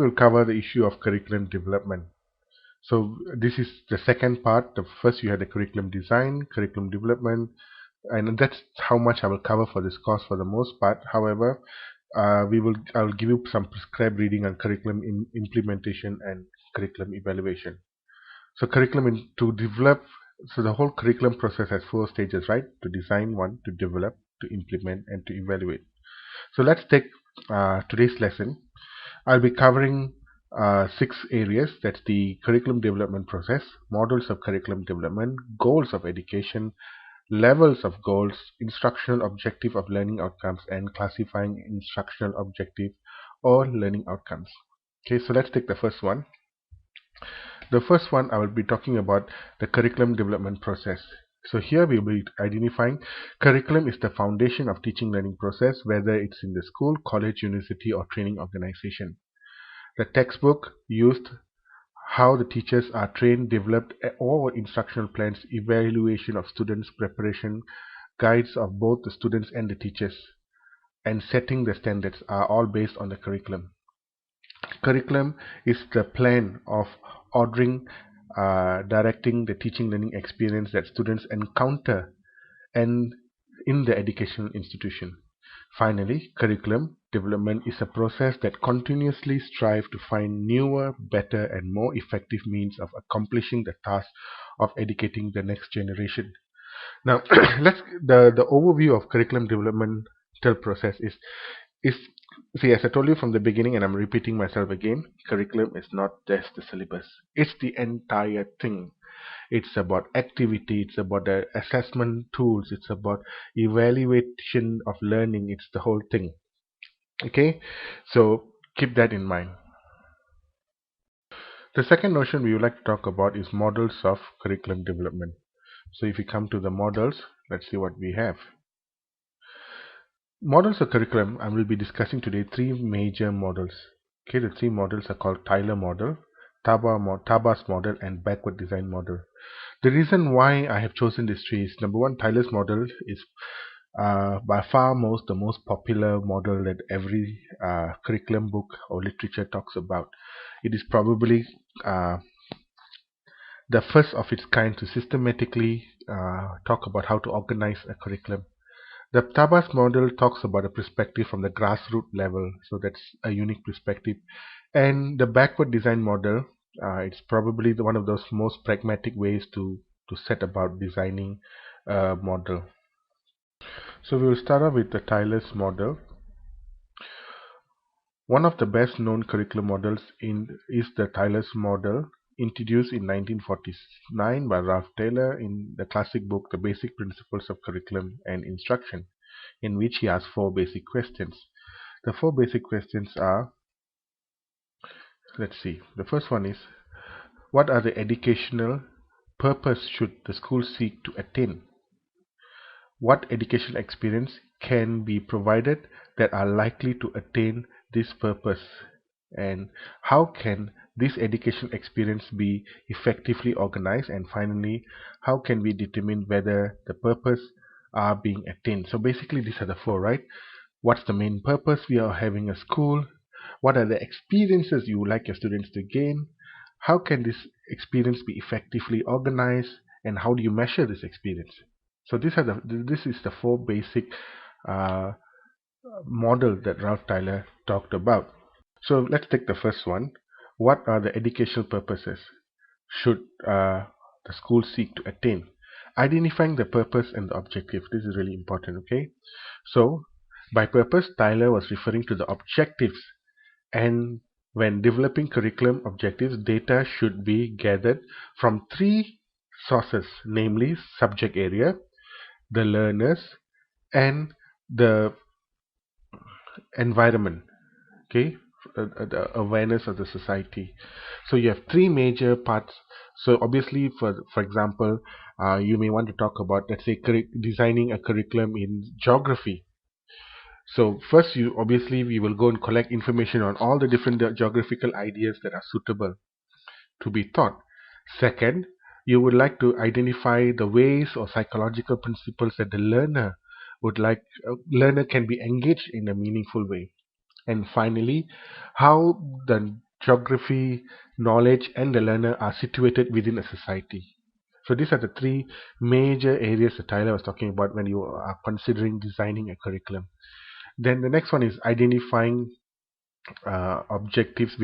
We'll cover the issue of curriculum development. So this is the second part. The first you had the curriculum design, curriculum development, and that's how much I will cover for this course for the most part. However, I'll give you some prescribed reading on curriculum implementation and curriculum evaluation. So to develop, so the whole curriculum process has 4 stages, right? To design, one, to develop, to implement, and to evaluate. So let's take today's lesson. I'll be covering 6 areas. That's the curriculum development process, models of curriculum development, goals of education, levels of goals, instructional objective of learning outcomes, and classifying instructional objective or learning outcomes. Okay, so let's take the first one. The first one I will be talking about the curriculum development process. So here we will be identifying curriculum is the foundation of teaching learning process, whether it's in the school, college, university, or training organization. The textbook used, how the teachers are trained, developed, or instructional plans, evaluation of students, preparation, guides of both the students and the teachers, and setting the standards are all based on the curriculum. Curriculum is the plan of ordering, directing the teaching learning experience that students encounter and in the educational institution. Finally, curriculum development is a process that continuously strives to find newer, better, and more effective means of accomplishing the task of educating the next generation. Now, the overview of curriculum developmental process is see, as I told you from the beginning, and I'm repeating myself again, curriculum is not just the syllabus. It's the entire thing. It's about activity, it's about the assessment tools, it's about evaluation of learning, it's the whole thing. Okay, so keep that in mind. The second notion we would like to talk about is models of curriculum development. So if we come to the models, let's see what we have. Models of curriculum, I will be discussing today 3 major models. Okay, the 3 models are called Tyler model, Taba's model, and backward design model. The reason why I have chosen these 3 is, number one, Tyler's model is by far the most popular model that every curriculum book or literature talks about. It is probably the first of its kind to systematically talk about how to organize a curriculum. The Taba's model talks about a perspective from the grassroots level, so that's a unique perspective. And the backward design model, it's probably one of those most pragmatic ways to set about designing a model. So we will start off with the Tyler's model. One of the best known curriculum models is the Tyler's model, introduced in 1949 by Ralph Taylor in the classic book The Basic Principles of Curriculum and Instruction, in which he asks 4 basic questions. The 4 basic questions are, let's see, the first one is, what are the educational purpose should the school seek to attain? What educational experience can be provided that are likely to attain this purpose? And how can this educational experience be effectively organized? And finally, how can we determine whether the purpose are being attained? So basically these are the 4, right? What's the main purpose we are having a school? What are the experiences you would like your students to gain? How can this experience be effectively organized? And how do you measure this experience? So this is the 4 basic model that Ralph Tyler talked about. So let's take the first one. What are the educational purposes should the school seek to attain? Identifying the purpose and the objective. This is really important, okay? So by purpose, Tyler was referring to the objectives, and when developing curriculum objectives, data should be gathered from 3 sources, namely subject area, the learners, and the environment. Okay, the awareness of the society. So you have 3 major parts. So obviously, for example, you may want to talk about, let's say, designing a curriculum in geography. So first, we will go and collect information on all the different geographical ideas that are suitable to be taught. Second, you would like to identify the ways or psychological principles that the learner can be engaged in a meaningful way. And finally, how the geography, knowledge, and the learner are situated within a society. So these are the three major areas that Tyler was talking about when you are considering designing a curriculum. Then the next one is identifying objectives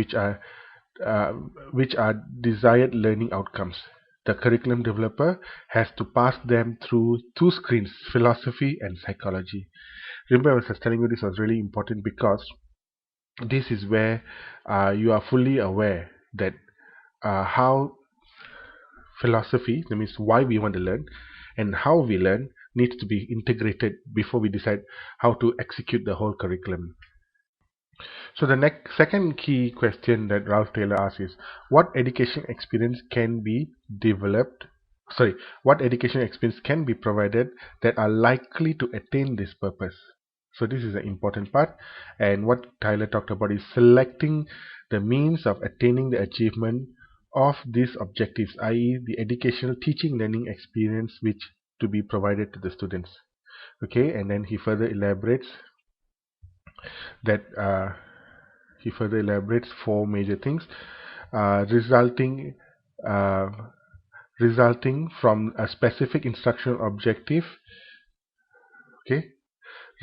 uh, which are desired learning outcomes. The curriculum developer has to pass them through two screens, philosophy and psychology. Remember, I was telling you this was really important because this is where you are fully aware that how philosophy, that means why we want to learn, and how we learn needs to be integrated before we decide how to execute the whole curriculum. So the next second key question that Ralph Taylor asks is what education experience can be developed what education experience can be provided that are likely to attain this purpose. So this is an important part, and what Tyler talked about is selecting the means of attaining the achievement of these objectives, i.e. the educational teaching learning experience which to be provided to the students. Okay, and then he further elaborates that four major things uh, resulting uh, resulting from a specific instructional objective. Okay,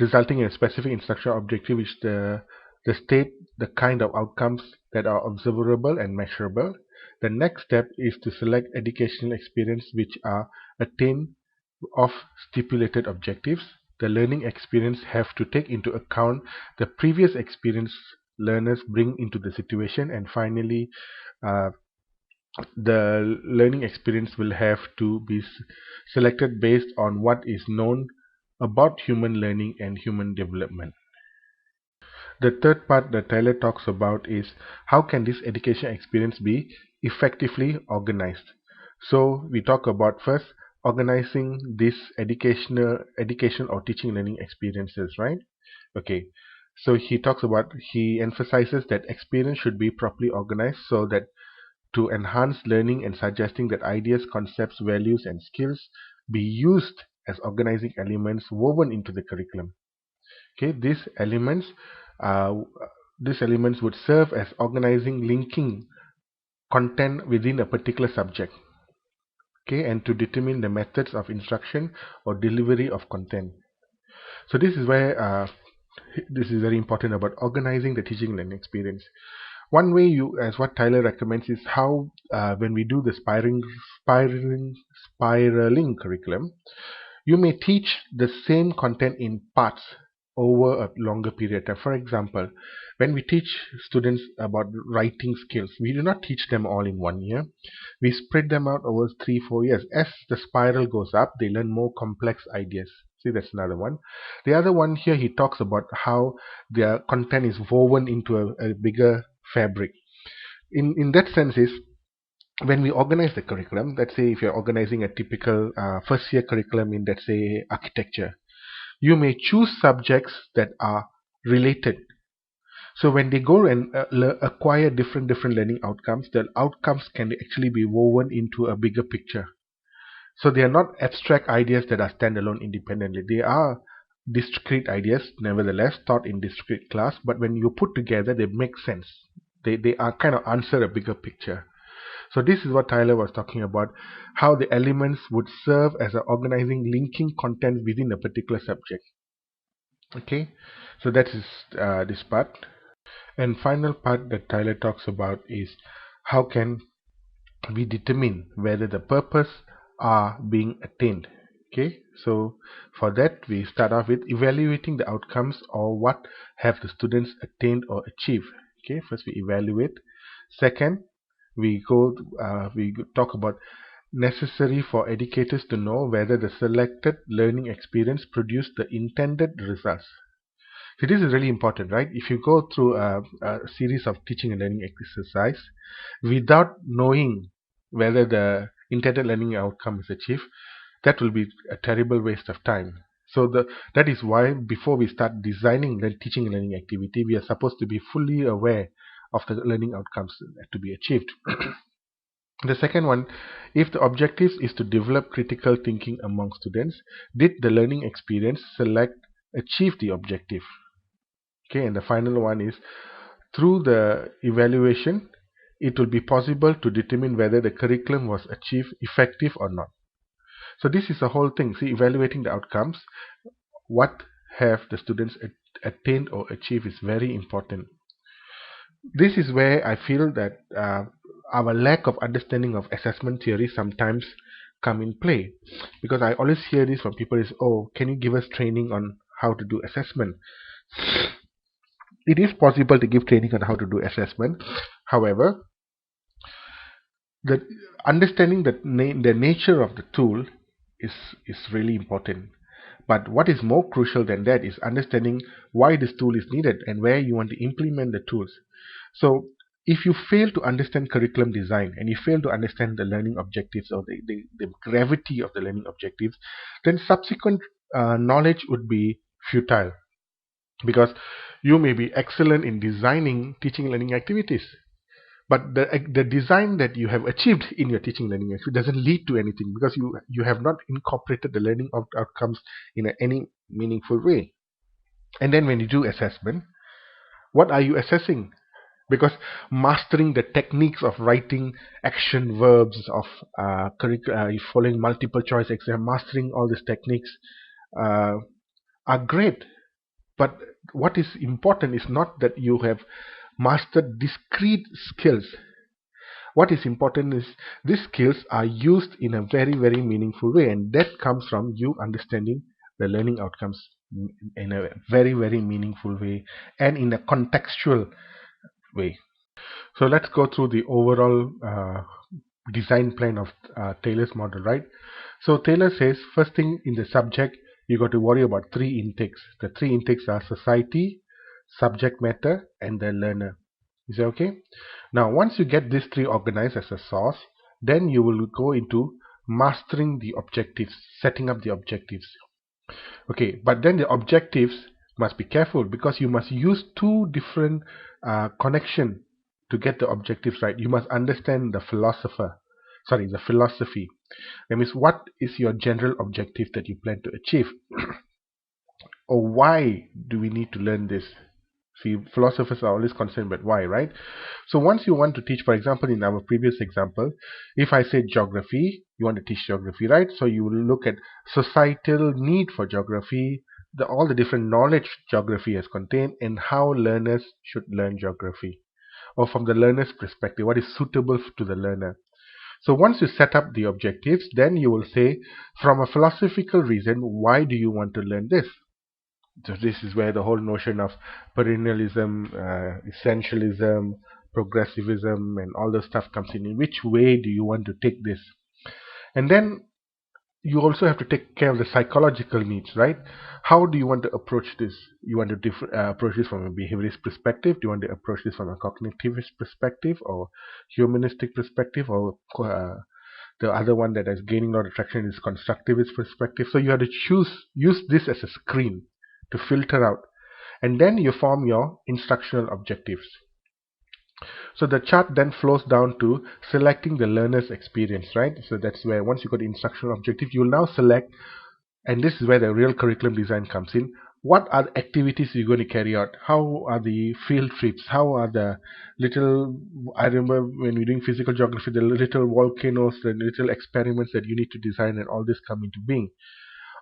resulting in a specific instructional objective which the state the kind of outcomes that are observable and measurable. The next step is to select educational experience which are attained of stipulated objectives. The learning experience have to take into account the previous experience learners bring into the situation, and finally uh, the learning experience will have to be selected based on what is known about human learning and human development. The third part that Tyler talks about is how can this education experience be effectively organized. So we talk about first organizing this education or teaching learning experiences, right? Okay. So he emphasizes that experience should be properly organized so that to enhance learning and suggesting that ideas, concepts, values, and skills be used as organizing elements woven into the curriculum. Okay, uh, these elements would serve as organizing, linking content within a particular subject. Okay, and to determine the methods of instruction or delivery of content. So this is where this is very important about organizing the teaching learning experience. One way as what Tyler recommends, is how when we do the spiraling curriculum, you may teach the same content in parts over a longer period of time. For example, when we teach students about writing skills, we do not teach them all in 1 year. We spread them out over 3-4 years. As the spiral goes up, they learn more complex ideas. See, that's another one. The other one here, he talks about how their content is woven into a bigger fabric. In that sense is when we organize the curriculum, let's say if you're organizing a typical first year curriculum in, let's say, architecture, you may choose subjects that are related. So when they go and acquire different learning outcomes, the outcomes can actually be woven into a bigger picture. So they are not abstract ideas that are standalone independently. They are discrete ideas, nevertheless taught in discrete class, but when you put together, they make sense. They are kind of answer a bigger picture. So this is what Tyler was talking about, how the elements would serve as an organizing, linking content within a particular subject. Okay, so that is this part. And final part that Tyler talks about is how can we determine whether the purpose are being attained. Okay, so for that we start off with evaluating the outcomes or what have the students attained or achieved. Okay, first we evaluate. Second, we talk about necessary for educators to know whether the selected learning experience produced the intended results. So this is really important, right? If you go through a series of teaching and learning exercise without knowing whether the intended learning outcome is achieved, that will be a terrible waste of time. So that is why before we start designing the teaching and learning activity, we are supposed to be fully aware of the learning outcomes to be achieved. The second one, if the objective is to develop critical thinking among students, did the learning experience select achieve the objective? Okay, and the final one is Through the evaluation, it will be possible to determine whether the curriculum was achieved effective or not. So this is the whole thing. See, evaluating the outcomes, what have the students attained or achieved is very important. This is where I feel that our lack of understanding of assessment theory sometimes come in play, because I always hear this from people is, oh, can you give us training on how to do assessment? It is possible to give training on how to do assessment. However, the understanding the nature of the tool is really important. But what is more crucial than that is understanding why this tool is needed and where you want to implement the tools. So if you fail to understand curriculum design and you fail to understand the learning objectives or the gravity of the learning objectives, then subsequent knowledge would be futile, because you may be excellent in designing teaching learning activities, but the design that you have achieved in your teaching learning activity doesn't lead to anything, because you have not incorporated the learning outcomes in any meaningful way. And then when you do assessment, what are you assessing? Because mastering the techniques of writing action verbs, of following multiple choice exam, mastering all these techniques uh, are great. But what is important is not that you have mastered discrete skills. What is important is these skills are used in a very, very meaningful way, and that comes from you understanding the learning outcomes in a very, very meaningful way and in a contextual way. So let's go through the overall design plan of Taylor's model, right? So Taylor says, first thing in the subject, you got to worry about three intakes. The three intakes are society, subject matter, and the learner. Is that okay? Now, once you get these three organized as a source, then you will go into mastering the objectives, setting up the objectives. Okay, but then the objectives must be careful, because you must use two different connection to get the objectives right. You must understand the philosophy. That means, what is your general objective that you plan to achieve? Or why do we need to learn this? See, philosophers are always concerned about why, right? So once you want to teach, for example, in our previous example, if I say geography, you want to teach geography, right? So you will look at societal need for geography, all the different knowledge geography has contained, and how learners should learn geography, or from the learner's perspective, what is suitable to the learner. So once you set up the objectives, then you will say, from a philosophical reason, why do you want to learn this? So this is where the whole notion of perennialism, essentialism, progressivism, and all the stuff comes in. In which way do you want to take this? And then you also have to take care of the psychological needs, right? How do you want to approach this? You want to approach this from a behaviorist perspective? Do you want to approach this from a cognitivist perspective, or humanistic perspective, or the other one that is gaining a lot of traction is constructivist perspective? So you have to use this as a screen to filter out, and then you form your instructional objectives. So the chart then flows down to selecting the learner's experience, right? So that's where, once you got the instructional objective, you will now select, and this is where the real curriculum design comes in. What are the activities you're going to carry out? How are the field trips? How are the little, I remember when we're doing physical geography, the little volcanoes, the little experiments that you need to design, and all this come into being.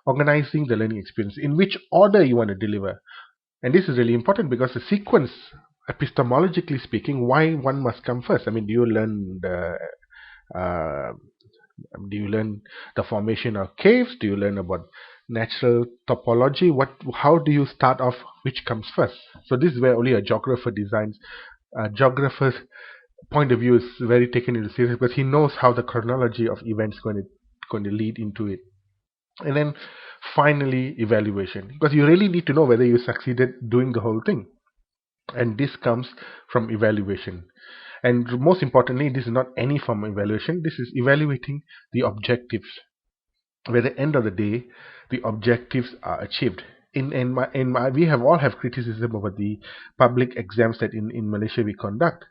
Organizing the learning experience, in which order you want to deliver. And this is really important, because the sequence, epistemologically speaking, why one must come first. I mean, do you learn the formation of caves? Do you learn about natural topology? How do you start off? Which comes first? So this is where only a geographer designs. A geographer's point of view is very taken into serious, because he knows how the chronology of events going to lead into it. And then finally, evaluation, because you really need to know whether you succeeded doing the whole thing, and this comes from evaluation. And most importantly, this is not any form of evaluation. This is evaluating the objectives, where at the end of the day the objectives are achieved. We all have criticism over the public exams that in Malaysia we conduct.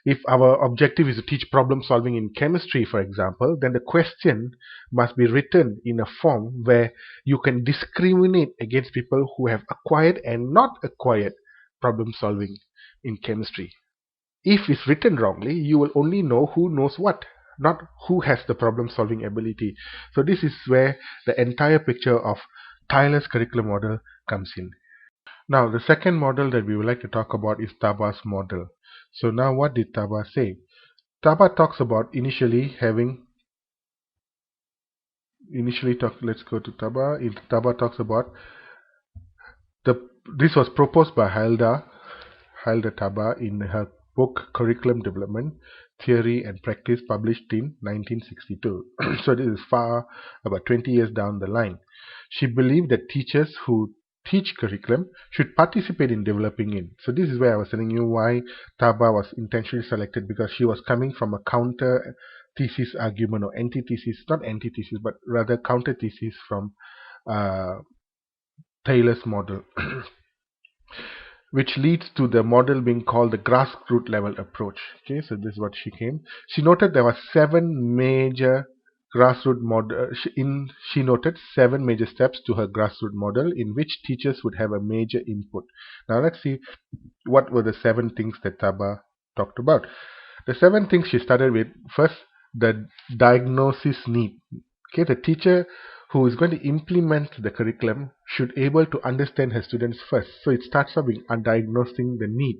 If our objective is to teach problem solving in chemistry, for example, then the question must be written in a form where you can discriminate against people who have acquired and not acquired problem solving in chemistry. If it's written wrongly, you will only know who knows what, not who has the problem solving ability. So this is where the entire picture of Tyler's curriculum model comes in. Now the second model that we would like to talk about is Taba's model. So now what did Taba say? Taba talks about let's go to Taba. Taba talks about this was proposed by Hilda Taba in her book Curriculum Development, Theory and Practice, published in 1962. So this is far about 20 years down the line. She believed that teachers who teach curriculum should participate in developing it. So this is where I was telling you why Taba was intentionally selected, because she was coming from a counter thesis argument, or antithesis, not antithesis, but rather counter thesis from uh, Taylor's model. Which leads to the model being called the grassroots level approach. Okay, so this is what she came. She noted there were 7 major grassroots model. She noted 7 major steps to her grassroots model in which teachers would have a major input. Now let's see what were the 7 things that Taba talked about. The 7 things she started with: first, the diagnosis need. Okay, the teacher who is going to implement the curriculum should able to understand her students first. So it starts off with diagnosing the need.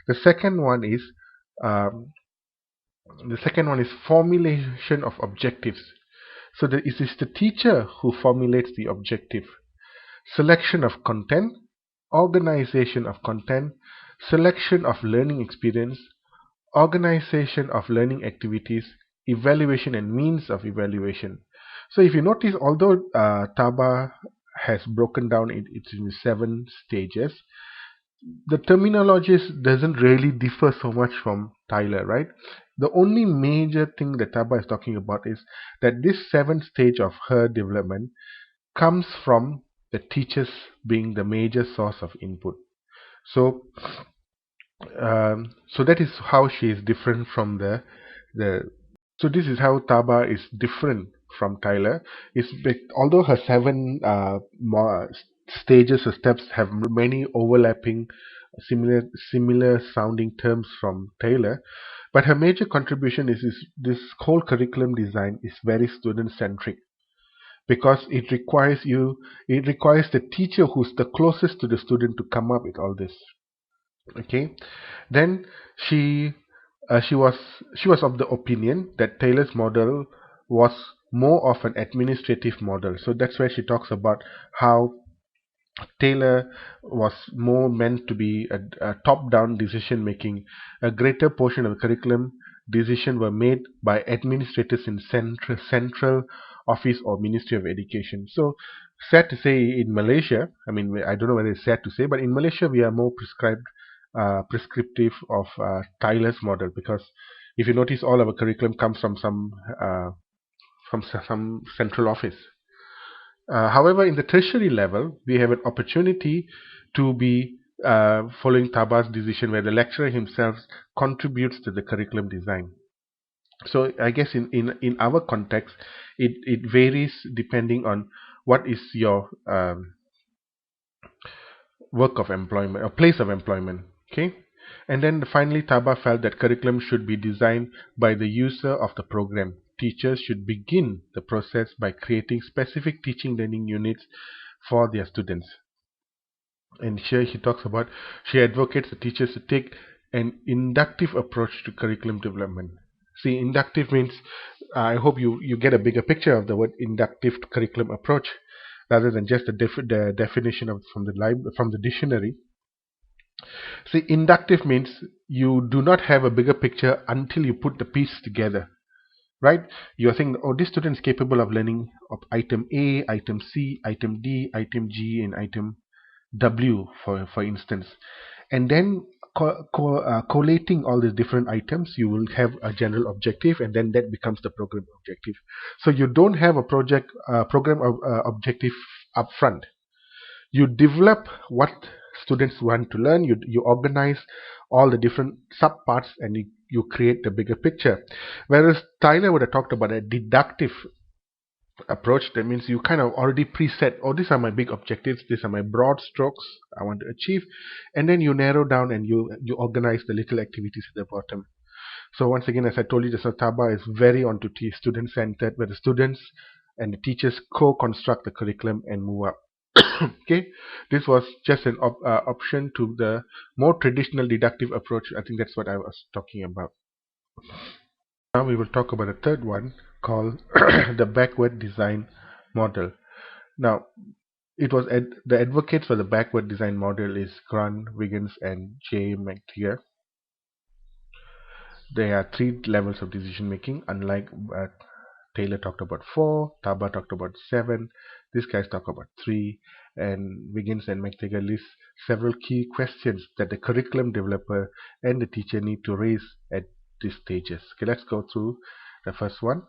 The second one is formulation of objectives. So it is the teacher who formulates the objective. Selection of content, organization of content, selection of learning experience, organization of learning activities, evaluation and means of evaluation. So if you notice, although Taba has broken down it into 7 stages, the terminologies doesn't really differ so much from Tyler, right? The only major thing that Taba is talking about is that this 7th stage of her development comes from the teachers being the major source of input. So so that is how she is different from the so this is how Taba is different from Tyler. Although her 7 stages or steps have many overlapping similar sounding terms from Taylor, but her major contribution is this whole curriculum design is very student centric, because it requires the teacher who's the closest to the student to come up with all this. Okay, then she she was of the opinion that Taylor's model was more of an administrative model. So that's where she talks about how Taylor was more meant to be a top-down decision making. A greater portion of the curriculum decisions were made by administrators in central office or Ministry of Education. So sad to say, in Malaysia, I mean, I don't know whether it's sad to say, but in Malaysia we are more prescriptive of Tyler's model, because if you notice, all our curriculum comes from some central office. However, in the tertiary level, we have an opportunity to be following Taba's decision, where the lecturer himself contributes to the curriculum design. So I guess in our context, it varies depending on what is your work of employment or place of employment. Okay, and then finally Taba felt that curriculum should be designed by the user of the program. Teachers should begin the process by creating specific teaching learning units for their students. And here she advocates the teachers to take an inductive approach to curriculum development. See, inductive means, I hope you get a bigger picture of the word inductive curriculum approach, rather than just the definition from the dictionary. See, inductive means you do not have a bigger picture until you put the piece together, right? You are saying, oh, this student is capable of learning of item A, item C, item D, item G, and item W, for instance. And then collating all these different items, you will have a general objective, and then that becomes the program objective. So you don't have a program objective up front. You develop what students want to learn. You organize all the different subparts, and you create the bigger picture. Whereas Tyler would have talked about a deductive approach. That means you kind of already preset, oh, these are my big objectives, these are my broad strokes I want to achieve, and then you narrow down and you organize the little activities at the bottom. So once again, as I told you, the Taba is very onto student centered, where the students and the teachers co-construct the curriculum and move up. Okay, this was just an option to the more traditional deductive approach. I think that's what I was talking about. Now we will talk about a third one called the backward design model. Now, it was the advocates for the backward design model is Grant, Wiggins, and J. McTighe. There are three levels of decision making, unlike Taylor talked about 4, Taba talked about 7, these guys talk about 3, and Wiggins and McTighe list several key questions that the curriculum developer and the teacher need to raise at these stages. Okay, let's go through the first one.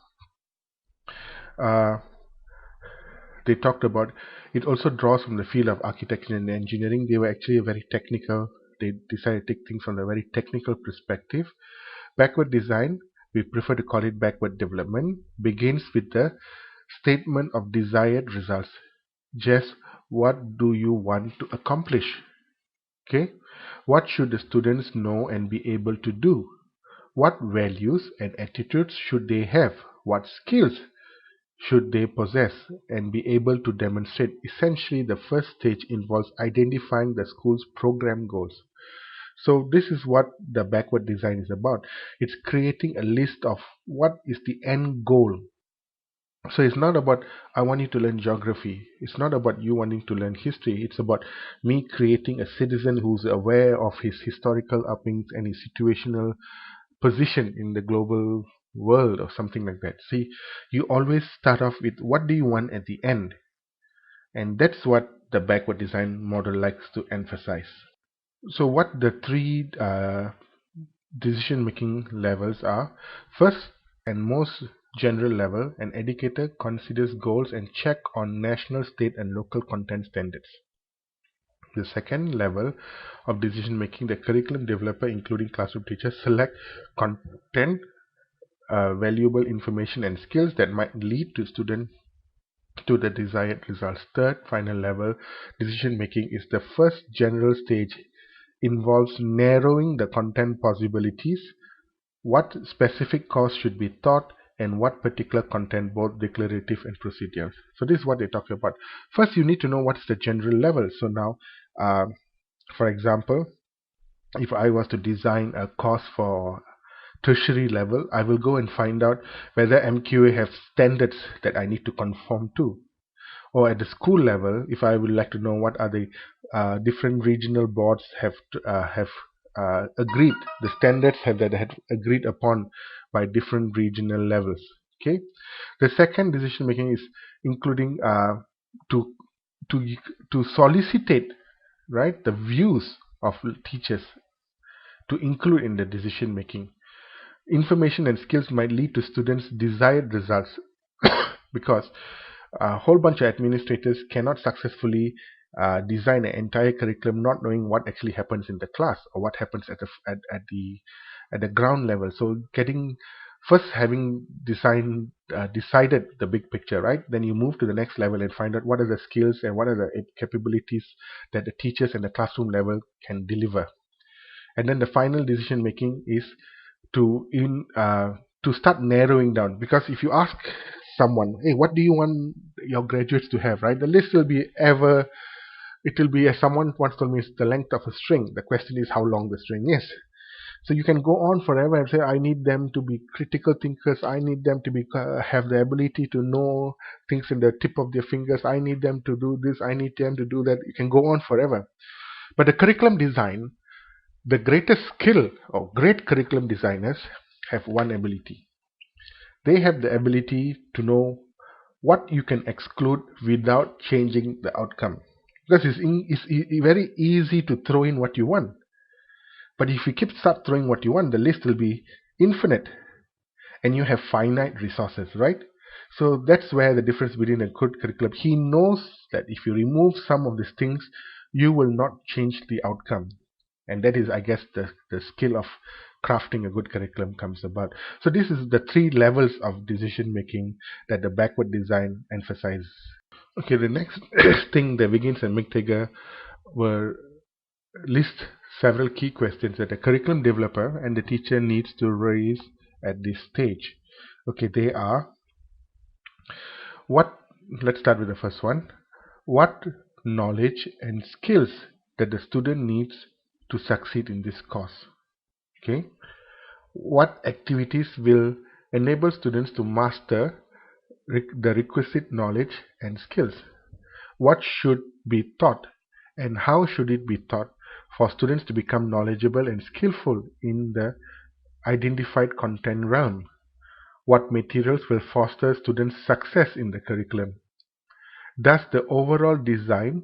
They talked about it also draws from the field of architecture and engineering. They were actually very technical. They decided to take things from a very technical perspective. Backward design, we prefer to call it backward development, begins with the statement of desired results. Just what do you want to accomplish? Okay, what should the students know and be able to do? What values and attitudes should they have? What skills should they possess and be able to demonstrate? Essentially, the first stage involves identifying the school's program goals. So this is what the backward design is about. It's creating a list of what is the end goal. So it's not about I want you to learn geography. It's not about you wanting to learn history. It's about me creating a citizen who's aware of his historical uppings and his situational position in the global world or something like that. See, you always start off with what do you want at the end, and that's what the backward design model likes to emphasize. So what the three decision making levels are: first and most general level, an educator considers goals and check on national, state and local content standards. The second level of decision making, the curriculum developer including classroom teachers select content, valuable information and skills that might lead to student to the desired results. Third final level decision making is the first general stage, involves narrowing the content possibilities, what specific course should be taught, and what particular content, both declarative and procedural. So this is what they talk about. First, you need to know what's the general level. So now, for example, if I was to design a course for tertiary level, I will go and find out whether MQA have standards that I need to conform to. Or at the school level, if I would like to know what are the different regional boards have agreed, the standards have agreed upon by different regional levels. Okay, the second decision making is including to to to solicitate, right, the views of teachers to include in the decision making. Information and skills might lead to students' desired results because a whole bunch of administrators cannot successfully design an entire curriculum not knowing what actually happens in the class or what happens at the ground level. So having decided the big picture, right? Then you move to the next level and find out what are the skills and what are the capabilities that the teachers and the classroom level can deliver. And then the final decision making is to start narrowing down, because if you ask someone, hey, what do you want your graduates to have, right, the list will be as someone once told me, it's the length of a string. The question is how long the string is. So you can go on forever and say, I need them to be critical thinkers, I need them to be have the ability to know things in the tip of their fingers, I need them to do this, I need them to do that. You can go on forever. But the curriculum design, the greatest skill of great curriculum designers have one ability. They have the ability to know what you can exclude without changing the outcome. Because it's very easy to throw in what you want. But if you start throwing what you want, the list will be infinite. And you have finite resources, right? So that's where the difference between a good curriculum. He knows that if you remove some of these things, you will not change the outcome. And that is, I guess, the skill of crafting a good curriculum comes about. So this is the three levels of decision making that the backward design emphasizes. Okay, the next thing the Wiggins and McTaggart were list several key questions that a curriculum developer and the teacher needs to raise at this stage. Okay, they are what, let's start with the first one. What knowledge and skills that the student needs to succeed in this course? Okay, what activities will enable students to master the requisite knowledge and skills? What should be taught and how should it be taught for students to become knowledgeable and skillful in the identified content realm? What materials will foster students' success in the curriculum? Does the overall design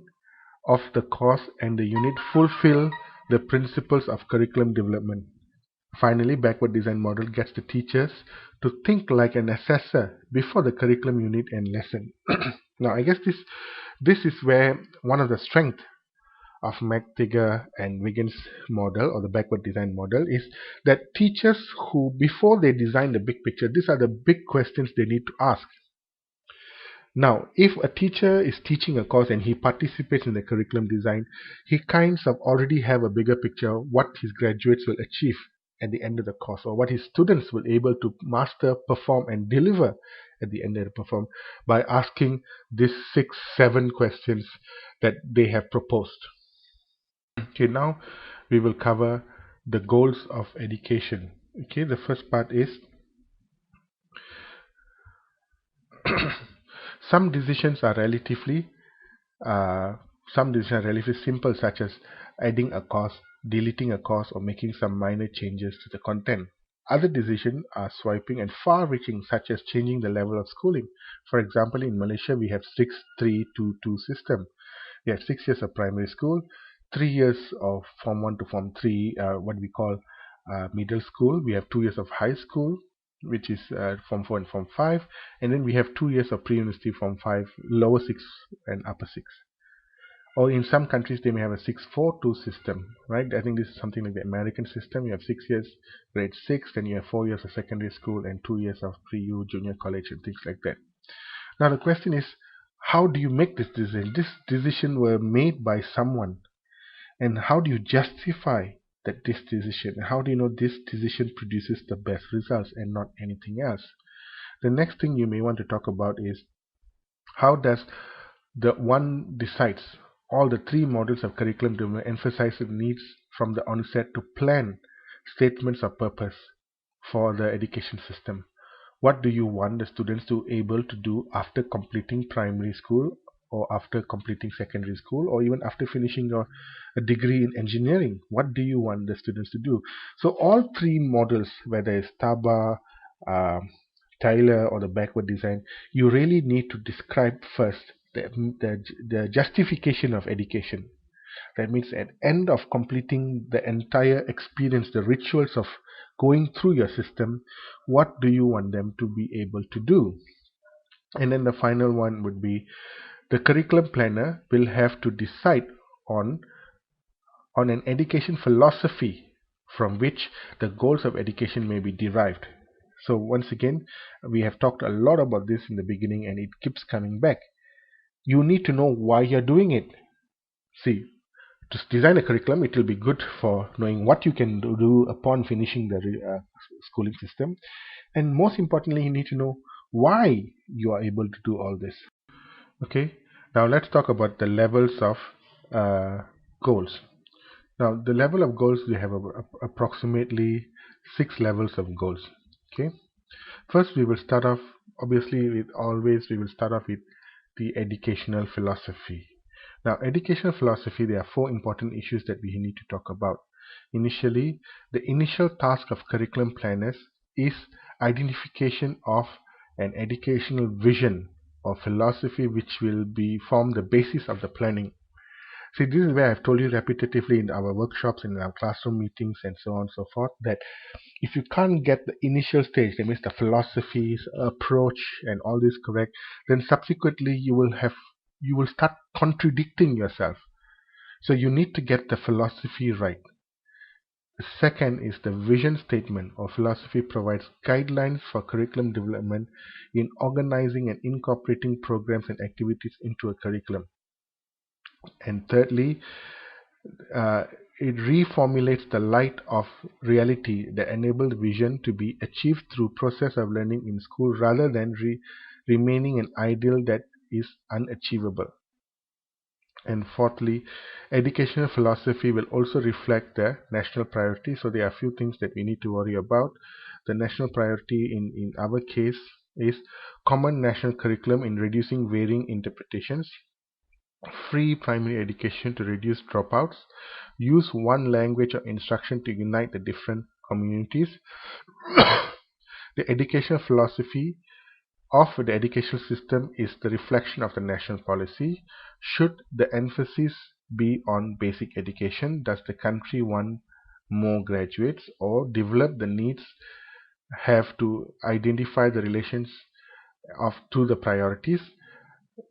of the course and the unit fulfill the principles of curriculum development? Finally, backward design model gets the teachers to think like an assessor before the curriculum unit and lesson. Now, I guess this is where one of the strengths of McTaggart and Wiggins model, or the backward design model, is that teachers who, before they design the big picture, these are the big questions they need to ask. Now, if a teacher is teaching a course and he participates in the curriculum design, he kinds of already have a bigger picture of what his graduates will achieve at the end of the course, or what his students will able to master, perform, and deliver at the end of the perform by asking these 6-7 questions that they have proposed. Okay, now we will cover the goals of education. Okay, the first part is some decisions are relatively simple, such as adding a course, deleting a course, or making some minor changes to the content. Other decisions are sweeping and far-reaching, such as changing the level of schooling. For example, in Malaysia, we have 6-3-2-2 system. We have 6 years of primary school, 3 years of Form 1 to Form 3, what we call middle school. We have 2 years of high school, which is Form 4 and Form 5, and then we have 2 years of pre-university, Form 5, lower 6 and upper 6. Or in some countries they may have a 6-4-2 system, right? I think this is something like the American system. You have 6 years grade 6, then you have 4 years of secondary school and 2 years of pre-U, junior college, and things like that. Now the question is, how do you make this decision? This decision were made by someone, and how do you justify that this decision? How do you know this decision produces the best results and not anything else? The next thing you may want to talk about is, how does the one decides? All the 3 models of curriculum development emphasize the needs from the onset to plan statements of purpose for the education system. What do you want the students to able to do after completing primary school, or after completing secondary school, or even after finishing a degree in engineering? What do you want the students to do? So all 3 models, whether it's Taba, Taylor, or the backward design, you really need to describe first the justification of education. That means at end of completing the entire experience, the rituals of going through your system, what do you want them to be able to do? And then the final one would be, the curriculum planner will have to decide on an education philosophy from which the goals of education may be derived. So once again, we have talked a lot about this in the beginning, and it keeps coming back. You need to know why you're doing it. See, to design a curriculum, it will be good for knowing what you can do upon finishing the schooling system, and most importantly, you need to know why you are able to do all this. Okay, now let's talk about the levels of goals. Now, the level of goals, we have approximately 6 levels of goals. Okay, first we will start off, obviously we will start off with the educational philosophy. Now, educational philosophy, there are 4 important issues that we need to talk about. Initially, the initial task of curriculum planners is identification of an educational vision or philosophy which will form the basis of the planning. See, this is where I've told you repetitively in our workshops, in our classroom meetings, and so on and so forth, that if you can't get the initial stage, that means the philosophies, approach, and all this correct, then subsequently you will start contradicting yourself. So you need to get the philosophy right. Second is the vision statement or philosophy provides guidelines for curriculum development in organizing and incorporating programs and activities into a curriculum. And thirdly, uh, it reformulates the light of reality that enabled vision to be achieved through process of learning in school rather than remaining an ideal that is unachievable. And fourthly, educational philosophy will also reflect the national priority. So there are a few things that we need to worry about. The national priority in our case is common national curriculum in reducing varying interpretations, free primary education to reduce dropouts, use one language of instruction to unite the different communities. The educational philosophy of the educational system is the reflection of the national policy. Should the emphasis be on basic education? Does the country want more graduates, or develop the needs have to identify the relations of to the priorities,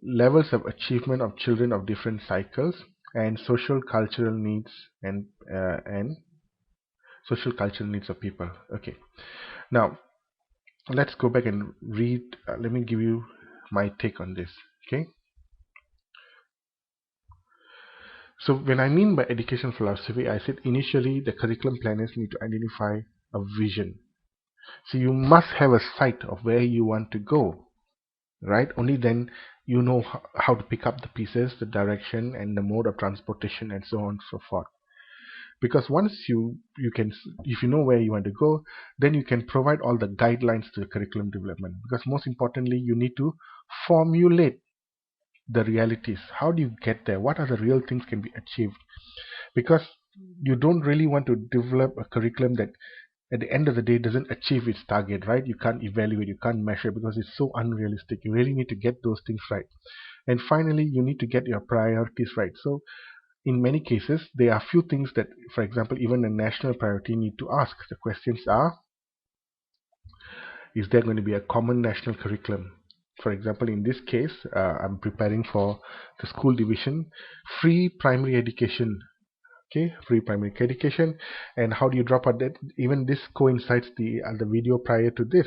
levels of achievement of children of different cycles, and social cultural needs and social cultural needs of people. Okay, now let's go back and read. Let me give you my take on this. Okay, so when I mean by education philosophy, I said initially the curriculum planners need to identify a vision. So you must have a sight of where you want to go, right? Only then you know how to pick up the pieces, the direction, and the mode of transportation, and so on and so forth. Because once you can, if you know where you want to go, then you can provide all the guidelines to the curriculum development. Because most importantly, you need to formulate the realities. How do you get there? What are the real things can be achieved? Because you don't really want to develop a curriculum that at the end of the day doesn't achieve its target, right? You can't evaluate, you can't measure, because it's so unrealistic. You really need to get those things right. And finally, you need to get your priorities right. So in many cases, there are few things that, for example, even a national priority need to ask. The questions are, is there going to be a common national curriculum? For example, in this case, I'm preparing for the school division, free primary education. Okay, free primary education. And how do you drop out that? Even this coincides the video prior to this.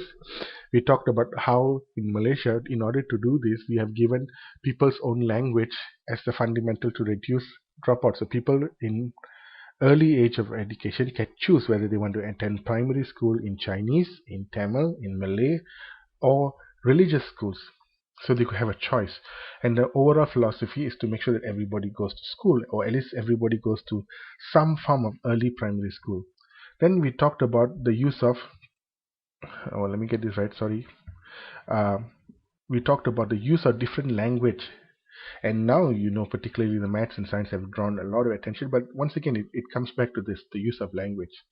We talked about how in Malaysia, in order to do this, we have given people's own language as the fundamental to reduce dropouts. So people in early age of education can choose whether they want to attend primary school in Chinese, in Tamil, in Malay, or religious schools. So they could have a choice. And the overall philosophy is to make sure that everybody goes to school, or at least everybody goes to some form of early primary school. Then we talked about the use of, oh, let me get this right, sorry. Uh, we talked about the use of different language. And now, particularly the maths and science have drawn a lot of attention. But once again, it comes back to this, the use of language.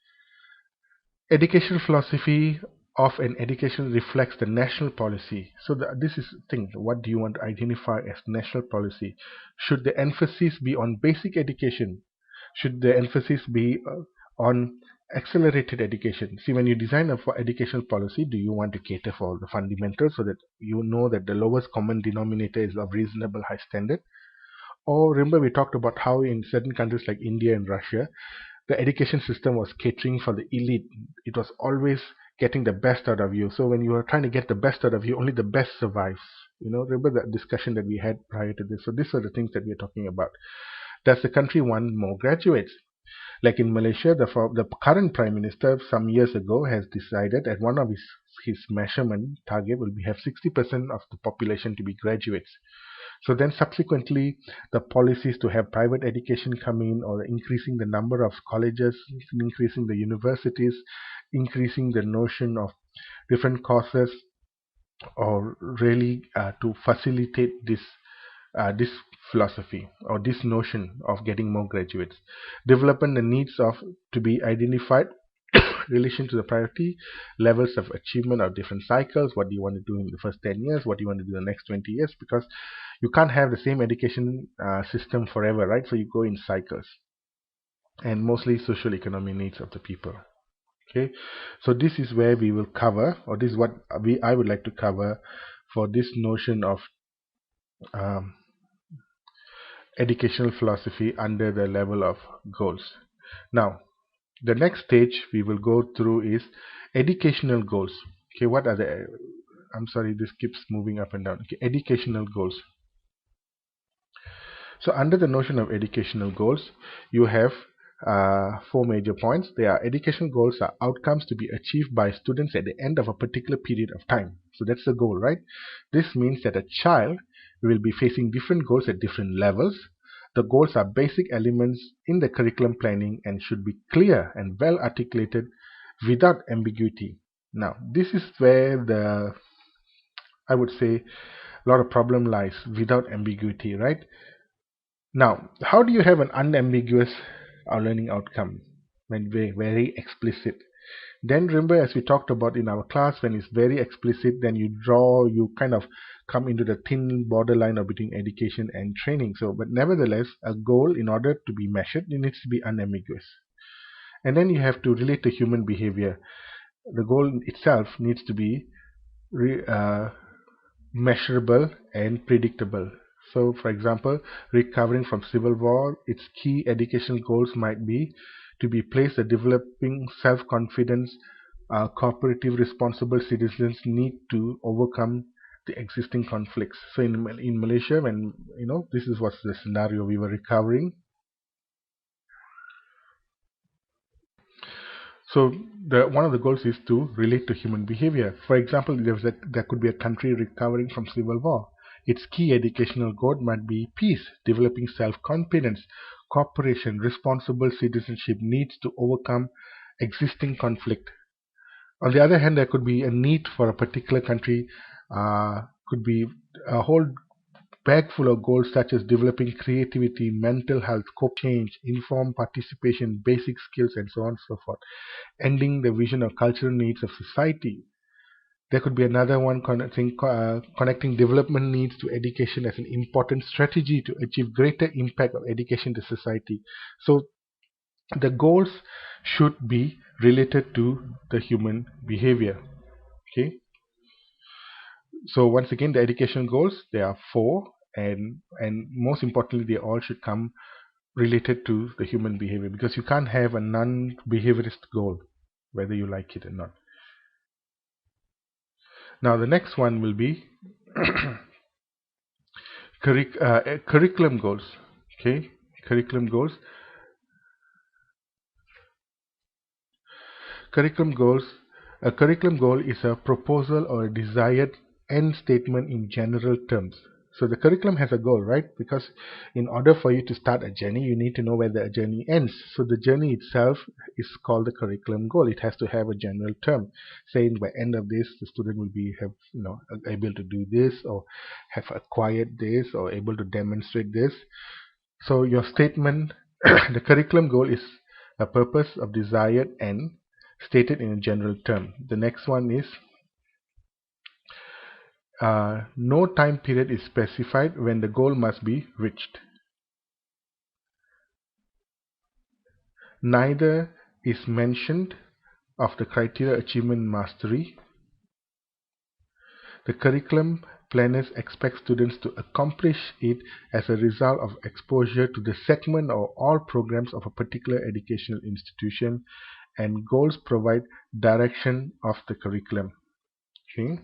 Educational philosophy of an education reflects the national policy. So this is the thing. What do you want to identify as national policy? Should the emphasis be on basic education? Should the emphasis be on accelerated education? See, when you design a for educational policy, do you want to cater for the fundamentals so that you know that the lowest common denominator is of reasonable high standard? Or remember we talked about how in certain countries like India and Russia, the education system was catering for the elite. It was always getting the best out of you. So when you are trying to get the best out of you, only the best survives. Remember that discussion that we had prior to this. So these are the things that we are talking about. Does the country want more graduates? Like in Malaysia, the current prime minister some years ago has decided that one of his measurement target will be have 60% of the population to be graduates. So then subsequently, the policies to have private education come in, or increasing the number of colleges, increasing the universities, increasing the notion of different courses, or really to facilitate this philosophy or this notion of getting more graduates. Development the needs of to be identified relation to the priority levels of achievement of different cycles. What do you want to do in the first 10 years? What do you want to do in the next 20 years? Because you can't have the same education system forever, right? So you go in cycles. And mostly social economic needs of the people. Okay, so this is where we will cover, or this is what I would like to cover for this notion of um, educational philosophy under the level of goals. Now, The next stage we will go through is educational goals. Okay, what are the, I'm sorry, this keeps moving up and down. Okay, educational goals. So under the notion of educational goals, you have four major points. They are educational goals are outcomes to be achieved by students at the end of a particular period of time. So that's the goal, right? This means that a child will be facing different goals at different levels. The goals are basic elements in the curriculum planning and should be clear and well articulated without ambiguity. Now, this is where I would say, a lot of problem lies, without ambiguity, right? Now, how do you have an unambiguous learning outcome when very explicit? Then remember, as we talked about in our class, when it's very explicit, then you kind of come into the thin borderline of between education and training. So, but nevertheless, a goal, in order to be measured, it needs to be unambiguous. And then you have to relate to human behavior. The goal itself needs to be measurable and predictable. So, for example, recovering from civil war, its key educational goals might be to be placed at developing self-confidence. Cooperative, responsible citizens need to overcome the existing conflicts. So, in Malaysia, when this is what's the scenario, we were recovering. So one of the goals is to relate to human behavior. For example, there could be a country recovering from civil war. Its key educational goal might be peace, developing self-confidence, cooperation, responsible citizenship, needs to overcome existing conflict. On the other hand, there could be a need for a particular country, could be a whole bag full of goals such as developing creativity, mental health, change, informed participation, basic skills, and so on and so forth. Ending the vision of cultural needs of society. There could be another one connecting development needs to education as an important strategy to achieve greater impact of education to society. So the goals should be related to the human behavior. Okay. So once again, the education goals, there are four, and most importantly, they all should come related to the human behavior, because you can't have a non-behaviorist goal, whether you like it or not. Now the next one will be curriculum goals. Okay, curriculum goals. Curriculum goals. A curriculum goal is a proposal or a desired end statement in general terms. So the curriculum has a goal, right? Because in order for you to start a journey, you need to know where the journey ends. So the journey itself is called the curriculum goal. It has to have a general term, saying by end of this, the student will be able to do this, or have acquired this, or able to demonstrate this. So your statement, the curriculum goal is a purpose of desired end stated in a general term. The next one is no time period is specified when the goal must be reached. Neither is mentioned of the criteria achievement mastery. The curriculum planners expect students to accomplish it as a result of exposure to the segment or all programs of a particular educational institution, and goals provide direction of the curriculum. Okay.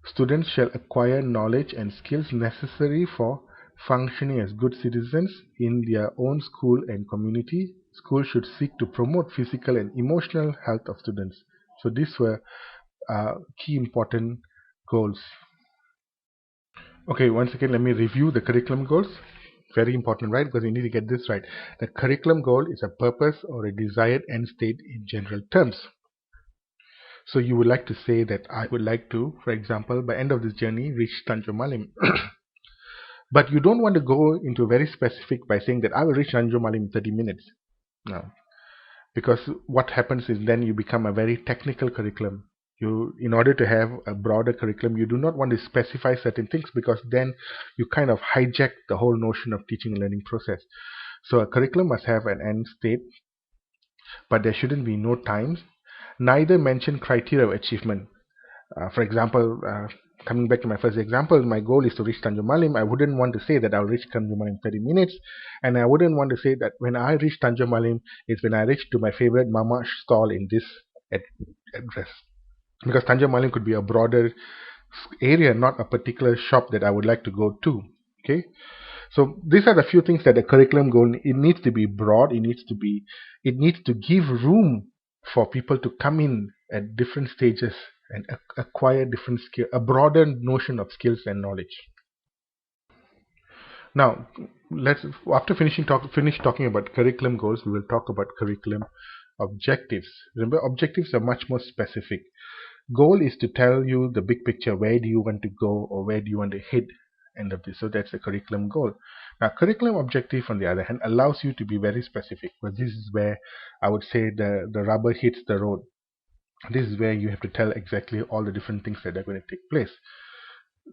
Students shall acquire knowledge and skills necessary for functioning as good citizens in their own school and community. Schools should seek to promote physical and emotional health of students. So these were key important goals. Okay, once again, let me review the curriculum goals. Very important, right? Because you need to get this right. The curriculum goal is a purpose or a desired end state in general terms. So you would like to say that I would like to, for example, by end of this journey, reach Tanjung Malim. But you don't want to go into very specific by saying that I will reach Tanjung Malim in 30 minutes. No. Because what happens is then you become a very technical curriculum. In order to have a broader curriculum, you do not want to specify certain things, because then you kind of hijack the whole notion of teaching and learning process. So a curriculum must have an end state, but there shouldn't be no times. Neither mention criteria of achievement. For example, coming back to my first example, my goal is to reach Tanjung Malim. I wouldn't want to say that I'll reach Tanjung Malim in 30 minutes, and I wouldn't want to say that when I reach Tanjung Malim is when I reach to my favorite mama stall in this address, because Tanjung Malim could be a broader area, not a particular shop that I would like to go to. Okay, so these are the few things that the curriculum goal, it needs to be broad, it needs to give room for people to come in at different stages and acquire different skill, a broader notion of skills and knowledge. Now, after finish talking about curriculum goals, we will talk about curriculum objectives. Remember, objectives are much more specific. Goal is to tell you the big picture, where do you want to go or where do you want to hit end of this. So that's the curriculum goal. Now, curriculum objective, on the other hand, allows you to be very specific, but this is where I would say the rubber hits the road. This is where you have to tell exactly all the different things that are going to take place.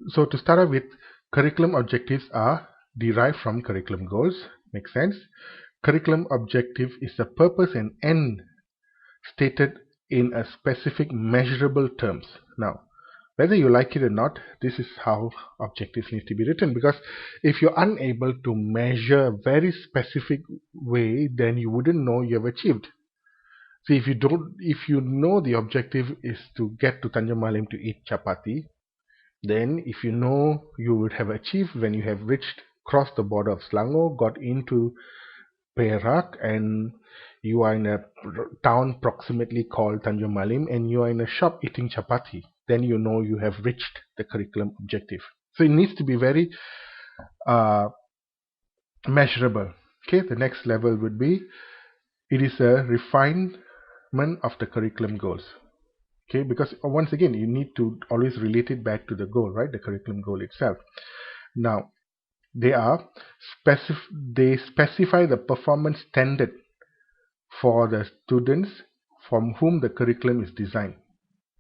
So to start off with, curriculum objectives are derived from curriculum goals. Makes sense? Curriculum objective is the purpose and end stated in a specific measurable terms. Now, whether you like it or not, this is how objectives need to be written, because if you're unable to measure a very specific way, then you wouldn't know you have achieved. See, if you know the objective is to get to Tanjung Malim to eat chapati, then if you know you would have achieved when you have crossed the border of Selangor, got into Perak, and you are in a town approximately called Tanjung Malim, and you are in a shop eating chapati, then you know you have reached the curriculum objective. So it needs to be very measurable. Okay, the next level would be, it is a refinement of the curriculum goals. Okay, because once again, you need to always relate it back to the goal, right? The curriculum goal itself. Now, they specify the performance standard for the students from whom the curriculum is designed.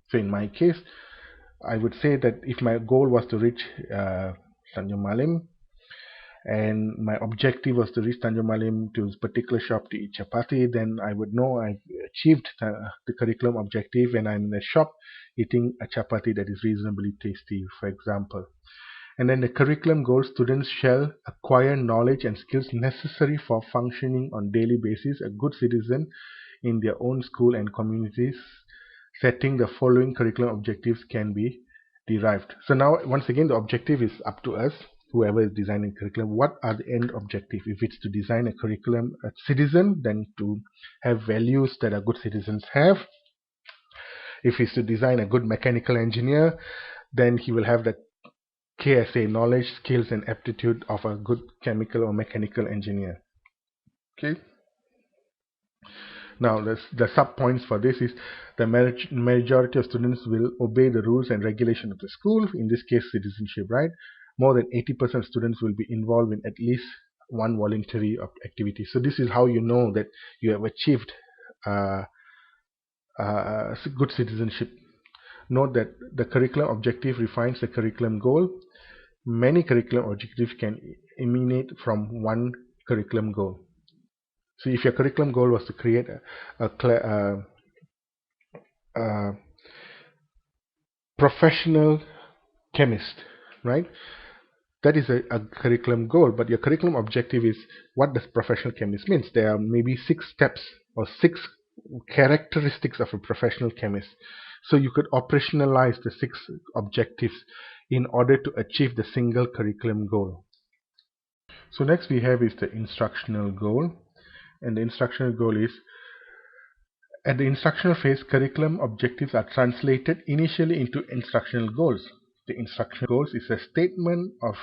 So in my case, I would say that if my goal was to reach Tanjung Malim, and my objective was to reach Tanjung Malim to a particular shop to eat chapati, then I would know I've achieved the curriculum objective when I'm in a shop eating a chapati that is reasonably tasty, for example. And then the curriculum goals, students shall acquire knowledge and skills necessary for functioning on daily basis, a good citizen in their own school and communities. Setting the following curriculum objectives can be derived. So now, once again, the objective is up to us, whoever is designing curriculum. What are the end objective? If it's to design a curriculum, a citizen, then to have values that a good citizens have. If it's to design a good mechanical engineer, then he will have the KSA, knowledge, skills and aptitude of a good chemical or mechanical engineer. Okay. Now the sub points for this is the majority of students will obey the rules and regulation of the school, in this case citizenship, right? More than 80% of students will be involved in at least one voluntary activity. So this is how you know that you have achieved good citizenship. Note that the curriculum objective refines the curriculum goal. Many curriculum objectives can emanate from one curriculum goal. So if your curriculum goal was to create a professional chemist, right? That is a curriculum goal, but your curriculum objective is, what does professional chemist means? There are maybe 6 steps or 6 characteristics of a professional chemist. So you could operationalize the 6 objectives in order to achieve the single curriculum goal. So next we have is the instructional goal, and the instructional goal is, at the instructional phase, curriculum objectives are translated initially into instructional goals. The instructional goals is a statement of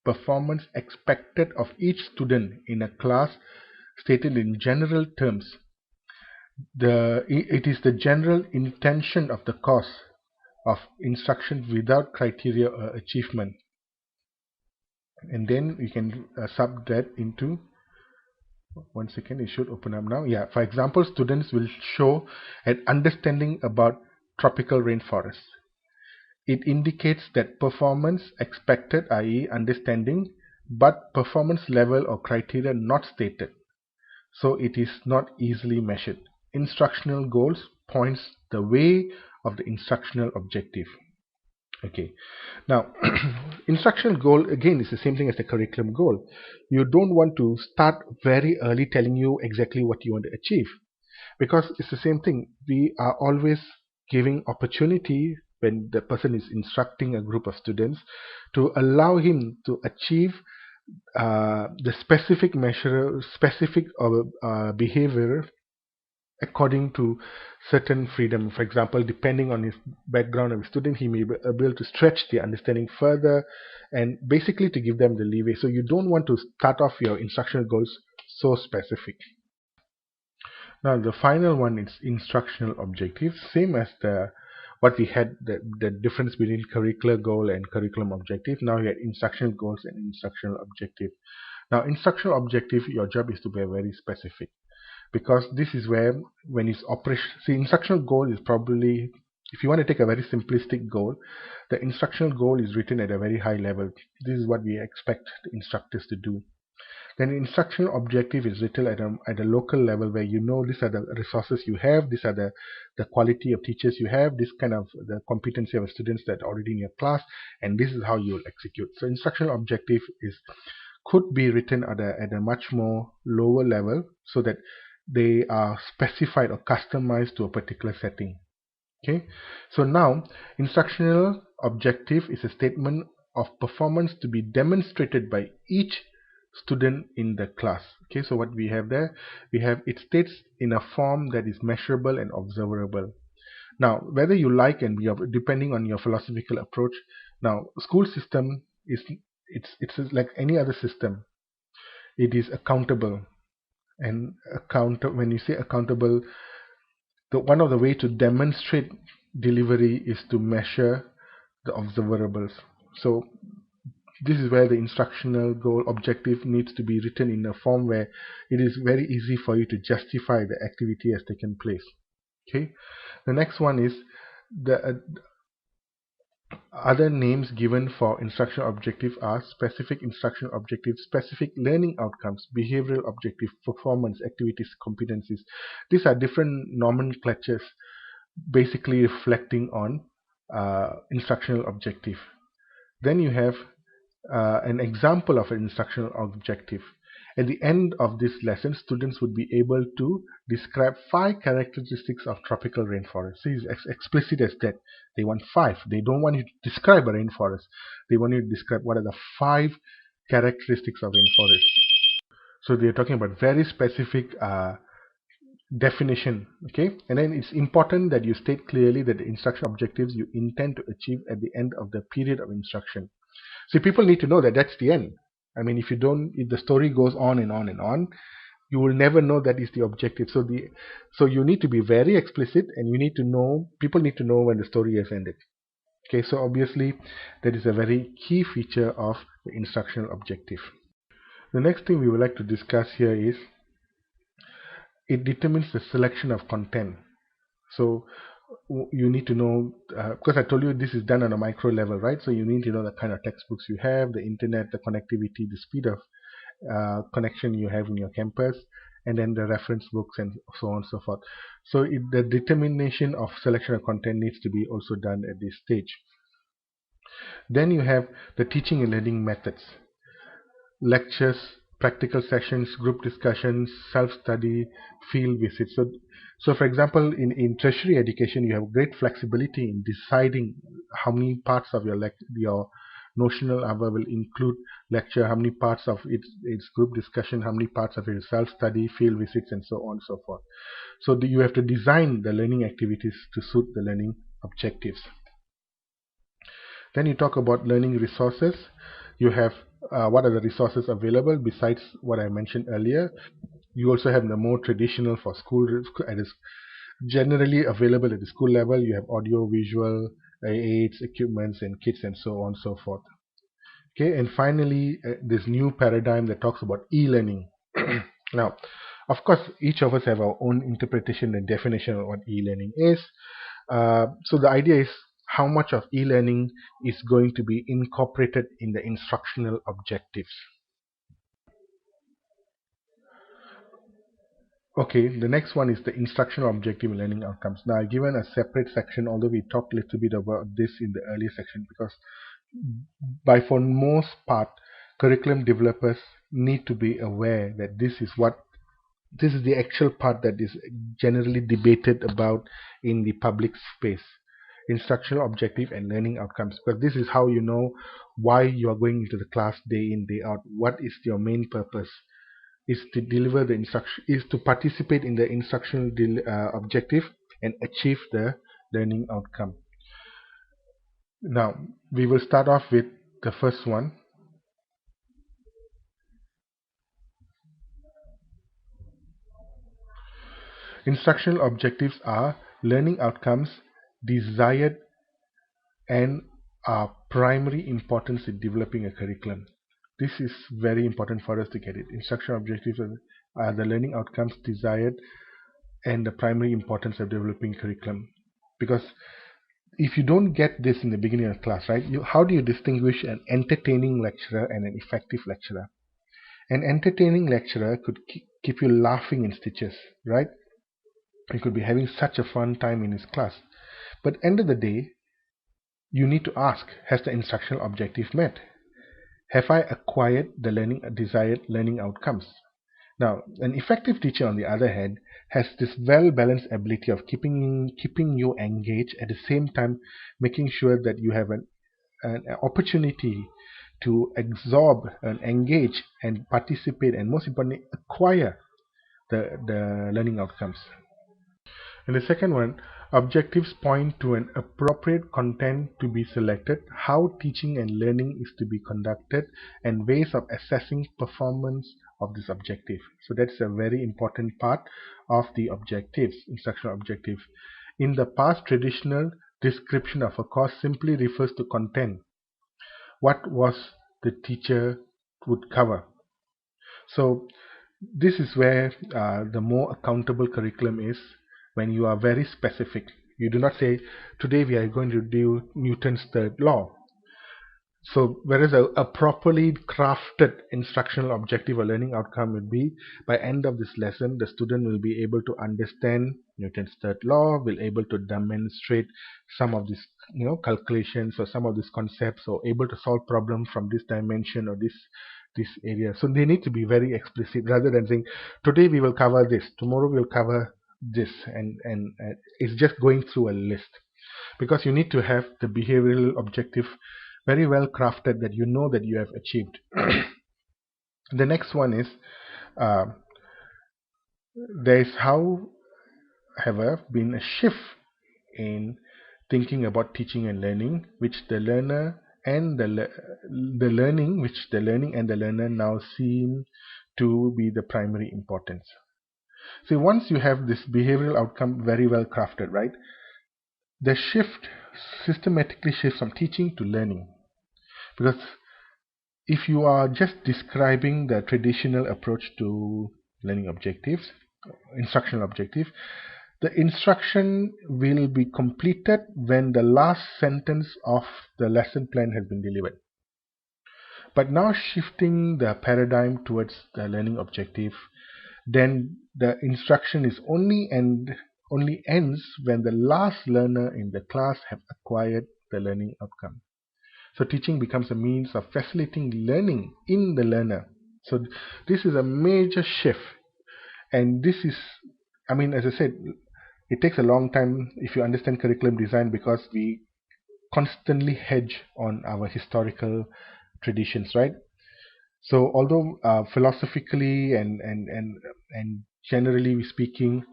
performance expected of each student in a class, stated in general terms. It is the general intention of the course of instruction without criteria or achievement. And then we can sub that into, one second, it should open up now. Yeah, for example, students will show an understanding about tropical rainforests. It indicates that performance expected, i.e. understanding, but performance level or criteria not stated. So it is not easily measured. Instructional goals points the way of the instructional objective. Okay. Now, instructional goal again is the same thing as the curriculum goal. You don't want to start very early telling you exactly what you want to achieve, because it's the same thing. We are always giving opportunity when the person is instructing a group of students to allow him to achieve the specific measure, specific behavior according to certain freedom. For example, depending on his background of a student, he may be able to stretch the understanding further, and basically to give them the leeway. So you don't want to start off your instructional goals so specific. Now the final one is instructional objectives. Same as the what we had, the difference between curricular goal and curriculum objective. Now we had instructional goals and instructional objective. Now instructional objective, your job is to be very specific, because this is where when it's operation. See, instructional goal is probably, if you want to take a very simplistic goal, the instructional goal is written at a very high level. This is what we expect the instructors to do. Then instructional objective is written at a local level, where you know these are the resources you have, these are the quality of teachers you have, this kind of the competency of students that are already in your class, and this is how you will execute. So instructional objective is could be written at a much more lower level, so that they are specified or customized to a particular setting. Okay, so now instructional objective is a statement of performance to be demonstrated by each student in the class. Okay, so what we have there, we have it states in a form that is measurable and observable. Now, whether you like and depending on your philosophical approach, now school system is it's like any other system. It is accountable, and when you say accountable, one of the way to demonstrate delivery is to measure the observables. So this is where the instructional goal objective needs to be written in a form where it is very easy for you to justify the activity has taken place. Okay, the next one is the other names given for instructional objective are specific instructional objectives, specific learning outcomes, behavioral objective, performance, activities, competencies. These are different nomenclatures basically reflecting on instructional objective. Then you have an example of an instructional objective. At the end of this lesson, students would be able to describe 5 characteristics of tropical rainforest. So it's as explicit as that. They want 5. They don't want you to describe a rainforest. They want you to describe what are the 5 characteristics of rainforest. So they're talking about very specific definition. Okay, and then it's important that you state clearly that the instruction objectives you intend to achieve at the end of the period of instruction. See, people need to know that that's the end. I mean, if the story goes on and on and on, you will never know that is the objective. So you need to be very explicit, and people need to know when the story has ended. Okay, so obviously that is a very key feature of the instructional objective. The next thing we would like to discuss here is it determines the selection of content. So you need to know, because I told you this is done on a micro level, right? So you need to know the kind of textbooks you have, the internet, the connectivity, the speed of connection you have in your campus, and then the reference books and so on and so forth. So the determination of selection of content needs to be also done at this stage. Then you have the teaching and learning methods: lectures, practical sessions, group discussions, self-study, field visits. So for example, in tertiary education, you have great flexibility in deciding how many parts of your notional hour will include lecture, how many parts of its group discussion, how many parts of it is self-study, field visits, and so on and so forth. So you have to design the learning activities to suit the learning objectives. Then you talk about learning resources. You have what are the resources available besides what I mentioned earlier. You also have the more traditional for school, and is generally available at the school level. You have audio, visual aids, equipments, and kits, and so on and so forth. Okay, and finally, this new paradigm that talks about e-learning. Now, of course, each of us have our own interpretation and definition of what e-learning is. So the idea is how much of e-learning is going to be incorporated in the instructional objectives. Okay, the next one is the instructional objective learning outcomes. Now, I've given a separate section, although we talked a little bit about this in the earlier section, because for most part, curriculum developers need to be aware that this is the actual part that is generally debated about in the public space. Instructional objective and learning outcomes, because this is how you know why you are going into the class day in day out. What is your main purpose? Is to deliver the instruction, is to participate in the instructional objective and achieve the learning outcome. Now we will start off with the first one. Instructional objectives are learning outcomes desired and are primary importance in developing a curriculum. This is very important for us to get it. Instructional objectives are the learning outcomes desired and the primary importance of developing curriculum. Because if you don't get this in the beginning of class, right, how do you distinguish an entertaining lecturer and an effective lecturer? An entertaining lecturer could keep you laughing in stitches, right? You could be having such a fun time in his class. But end of the day, you need to ask, has the instructional objective met? Have I acquired the desired learning outcomes? Now, an effective teacher, on the other hand, has this well-balanced ability of keeping you engaged, at the same time making sure that you have an opportunity to absorb and engage and participate, and most importantly, acquire the learning outcomes. And the second one, objectives point to an appropriate content to be selected, how teaching and learning is to be conducted, and ways of assessing performance of this objective. So that's a very important part of the objectives, instructional objective. In the past, traditional description of a course simply refers to content. What was the teacher would cover? So this is where the more accountable curriculum is, when you are very specific. You do not say, today we are going to do Newton's third law. So whereas a properly crafted instructional objective or learning outcome would be, by end of this lesson, the student will be able to understand Newton's third law, will able to demonstrate some of these calculations or some of these concepts, or able to solve problems from this dimension or this area. So they need to be very explicit, rather than saying, today we will cover this, tomorrow we'll cover this, and it's just going through a list. Because you need to have the behavioral objective very well crafted, that you know that you have achieved. The next one is, there is, however, been a shift in thinking about teaching and learning, which the learner and the learning and the learner now seem to be the primary importance. So once you have this behavioral outcome very well crafted, right, the shift systematically shifts from teaching to learning. Because if you are just describing the traditional approach to learning objectives, instructional objective, the instruction will be completed when the last sentence of the lesson plan has been delivered. But now shifting the paradigm towards the learning objective, then the instruction is only ends when the last learner in the class have acquired the learning outcome. So teaching becomes a means of facilitating learning in the learner. So this is a major shift, and this is, as I said, it takes a long time if you understand curriculum design, because we constantly hedge on our historical traditions, right? So although philosophically and generally speaking,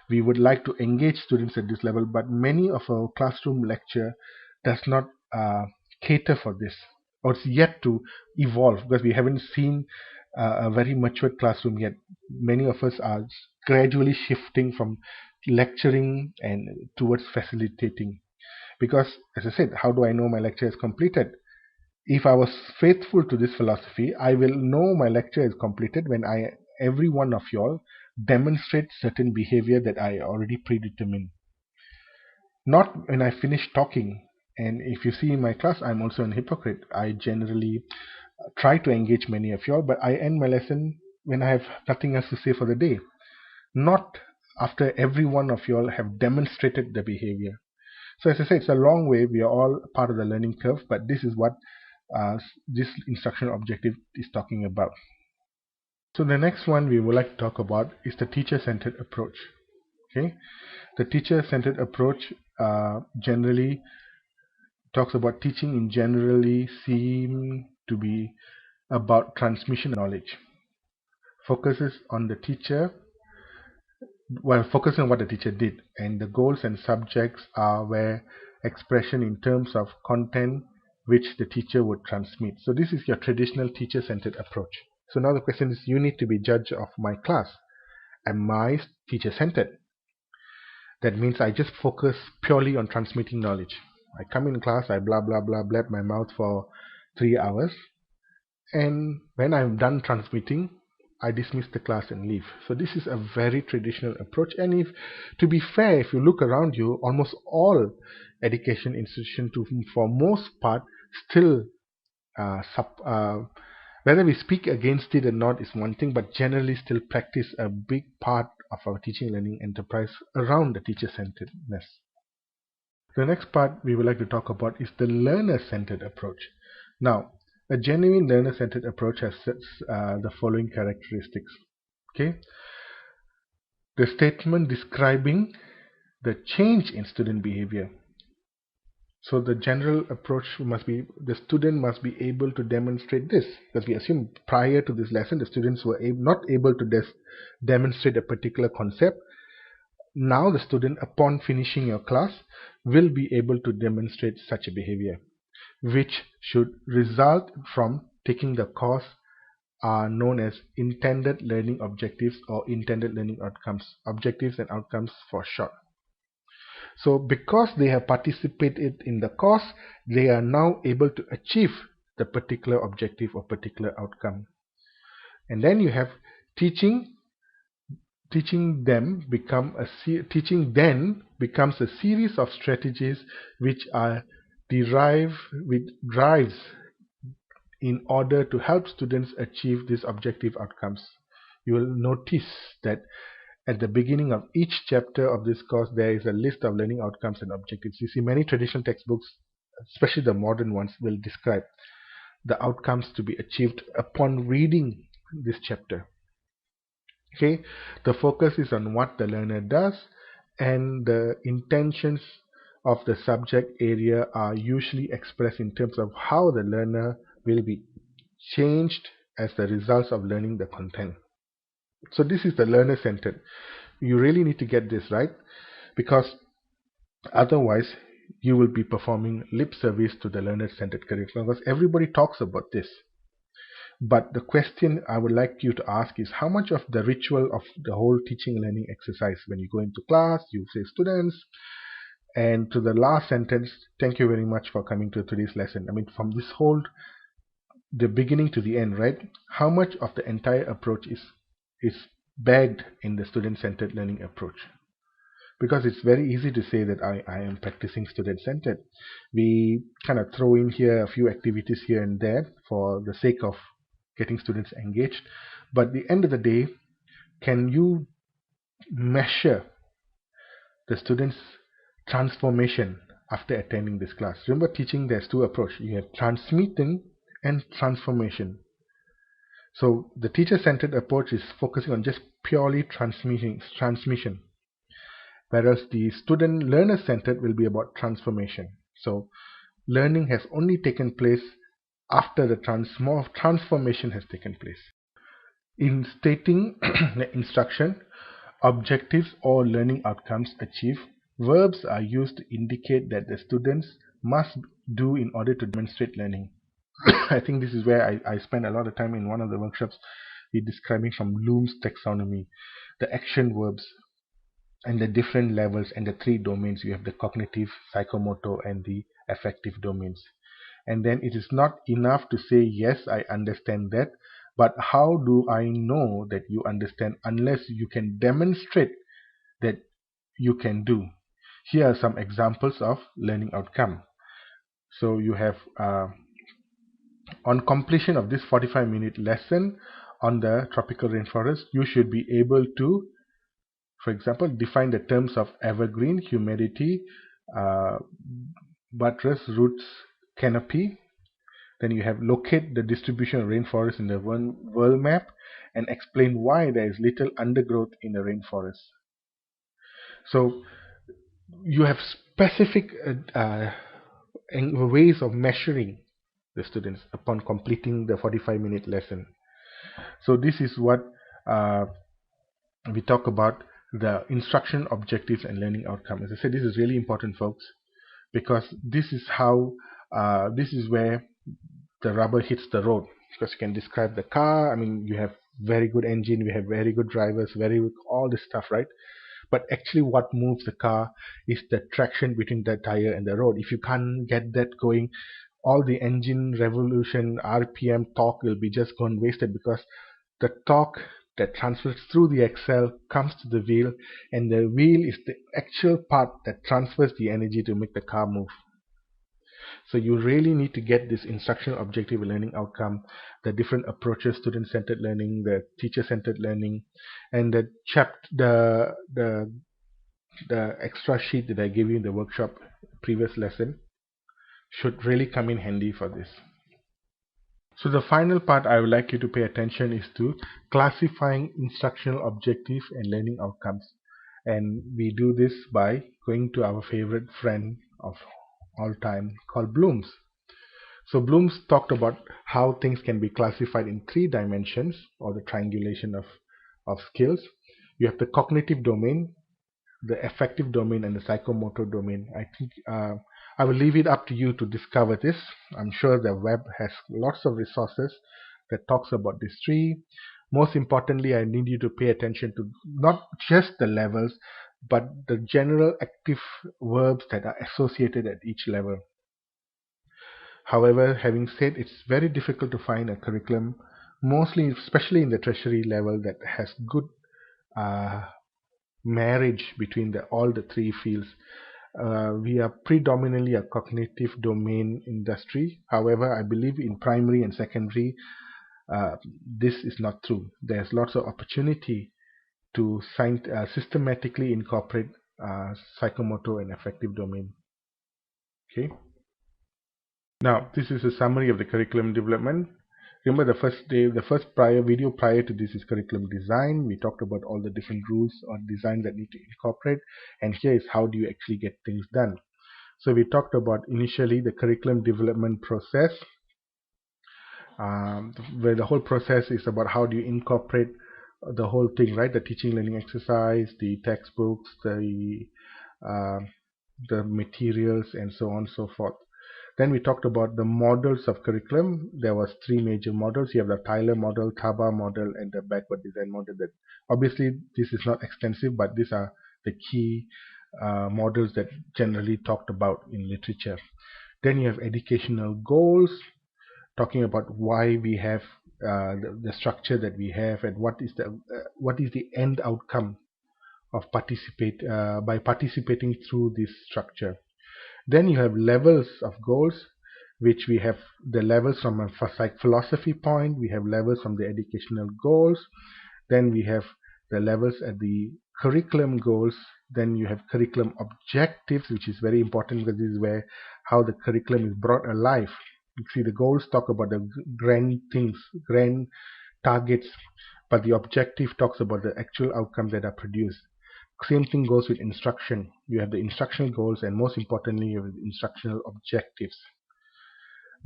we would like to engage students at this level, but many of our classroom lecture does not cater for this, or it's yet to evolve, because we haven't seen a very mature classroom yet. Many of us are gradually shifting from lecturing and towards facilitating, because, as I said, how do I know my lecture is completed? If I was faithful to this philosophy, I will know my lecture is completed when every one of y'all demonstrate certain behavior that I already predetermined. Not when I finish talking. And if you see in my class, I'm also a hypocrite. I generally try to engage many of y'all, but I end my lesson when I have nothing else to say for the day. not after every one of you all have demonstrated the behavior. So as I say, it's a long way. We are all part of the learning curve, but this is what this instructional objective is talking about. So the next one we would like to talk about is the teacher-centered approach. Okay, the teacher-centered approach generally talks about teaching in generally seem to be about transmission of knowledge, focuses on the teacher, well, focusing on what the teacher did, and the goals and subjects are where expression in terms of content which the teacher would transmit. So this is your traditional teacher-centered approach. So now the question is, you need to be judge of my class. Am I teacher-centered? That means I just focus purely on transmitting knowledge. I come in class, I blah blah blah blab my mouth for 3 hours, and when I'm done transmitting, I dismiss the class and leave. So this is a very traditional approach, and if to be fair, if you look around you, almost all education institutions, for most part, still whether we speak against it or not is one thing, but generally still practice a big part of our teaching learning enterprise around the teacher-centeredness. The next part we would like to talk about is the learner-centered approach. Now, a genuine learner-centered approach has the following characteristics. Okay, the statement describing the change in student behavior. So the general approach must be, the student must be able to demonstrate this, because we assume prior to this lesson the students were not able to demonstrate a particular concept. Now the student, upon finishing your class, will be able to demonstrate such a behavior, which should result from taking the course are known as intended learning objectives or intended learning outcomes, objectives and outcomes for short. So because they have participated in the course, they are now able to achieve the particular objective or particular outcome. And then you have teaching. Teaching then becomes a series of strategies which are drives in order to help students achieve these objective outcomes. You will notice that at the beginning of each chapter of this course there is a list of learning outcomes and objectives. You see many traditional textbooks, especially the modern ones, will describe the outcomes to be achieved upon reading this chapter. Okay, the focus is on what the learner does, and the intentions of the subject area are usually expressed in terms of how the learner will be changed as the results of learning the content. So this is the learner-centered. You really need to get this right, because otherwise you will be performing lip service to the learner-centered curriculum, because everybody talks about this. But the question I would like you to ask is, how much of the ritual of the whole teaching learning exercise, when you go into class, you say students, and to the last sentence, thank you very much for coming to today's lesson. I mean, from this whole, the beginning to the end, right? How much of the entire approach is bagged in the student-centered learning approach? Because it's very easy to say that I am practicing student-centered. We kind of throw in here a few activities here and there for the sake of getting students engaged, but at the end of the day, can you measure the students' transformation after attending this class? Remember, teaching, there's two approaches. You have transmitting and transformation. So the teacher-centered approach is focusing on just purely transmission, whereas the student learner-centered will be about transformation. So learning has only taken place after the transformation has taken place. In stating the instruction, objectives or learning outcomes achieved, verbs are used to indicate that the students must do in order to demonstrate learning. I think this is where I spent a lot of time in one of the workshops describing from Bloom's taxonomy, the action verbs and the different levels and the three domains. You have the cognitive, psychomotor and the affective domains. And then it is not enough to say, yes, I understand that, but how do I know that you understand unless you can demonstrate that you can do? Here are some examples of learning outcome. So you have on completion of this 45-minute lesson on the tropical rainforest, you should be able to For example, define the terms of evergreen, humidity, uh, buttress, roots, canopy. Then you have locate the distribution of rainforest in the world map and explain why there is little undergrowth in the rainforest. So you have specific ways of measuring the students upon completing the 45-minute lesson. So this is what we talk about the instruction objectives and learning outcome. As I said, this is really important, folks, because this is how this is where the rubber hits the road. Because you can describe the car. I mean, you have very good engine, we have very good drivers, very good, all this stuff, right? But actually what moves the car is the traction between the tire and the road. If you can't get that going, all the engine revolution, RPM, torque will be just gone wasted, because the torque that transfers through the axle comes to the wheel, and the wheel is the actual part that transfers the energy to make the car move. So you really need to get this instructional objective learning outcome, the different approaches, student-centered learning, the teacher-centered learning, and the extra sheet that I gave you in the workshop previous lesson should really come in handy for this. So the final part I would like you to pay attention is to classifying instructional objectives and learning outcomes. And we do this by going to our favorite friend of all time called Bloom's. So Bloom's talked about how things can be classified in 3 dimensions, or the triangulation of skills. You have the cognitive domain, the affective domain, and the psychomotor domain. I think I will leave it up to you to discover this. I'm sure the web has lots of resources that talks about these 3. Most importantly, I need you to pay attention to not just the levels, but the general active verbs that are associated at each level. However, having said, it's very difficult to find a curriculum, especially in the tertiary level, that has good marriage between all the 3 fields. We are predominantly a cognitive domain industry. However, I believe in primary and secondary, this is not true. There's lots of opportunity to systematically incorporate psychomotor and affective domain. Okay. Now, this is a summary of the curriculum development. Remember, the first video prior to this is curriculum design. We talked about all the different rules or design that need to incorporate, and here is how do you actually get things done. So we talked about initially the curriculum development process, where the whole process is about how do you incorporate the whole thing, right? The teaching learning exercise, the textbooks, the materials, and so on and so forth. Then we talked about the models of curriculum. There was 3 major models. You have the Tyler model, Taba model, and the backward design model. That obviously this is not extensive, but these are the key models that generally talked about in literature. Then you have educational goals, talking about why we have the structure that we have, and what is the end outcome of by participating through this structure. Then you have levels of goals, which we have the levels from a philosophy point, we have levels from the educational goals, then we have the levels at the curriculum goals, then you have curriculum objectives, which is very important because this is where how the curriculum is brought alive. You see, the goals talk about the grand things, grand targets, but the objective talks about the actual outcomes that are produced. Same thing goes with instruction. You have the instructional goals, and most importantly, you have the instructional objectives.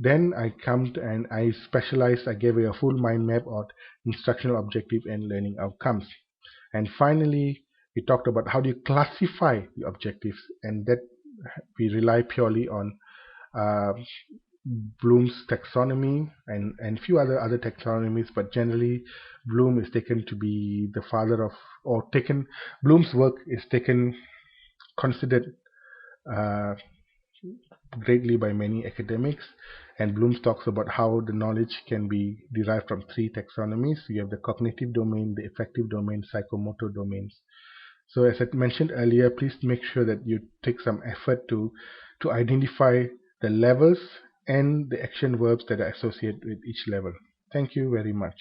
Then I I gave you a full mind map of instructional objective and learning outcomes. And finally, we talked about how do you classify the objectives, and that we rely purely on Bloom's taxonomy and few other taxonomies, but generally Bloom is taken to be the father of, Bloom's work is considered greatly by many academics, and Bloom talks about how the knowledge can be derived from 3 taxonomies. You have the cognitive domain, the affective domain, psychomotor domains. So as I mentioned earlier, please make sure that you take some effort to identify the levels and the action verbs that are associated with each level. Thank you very much.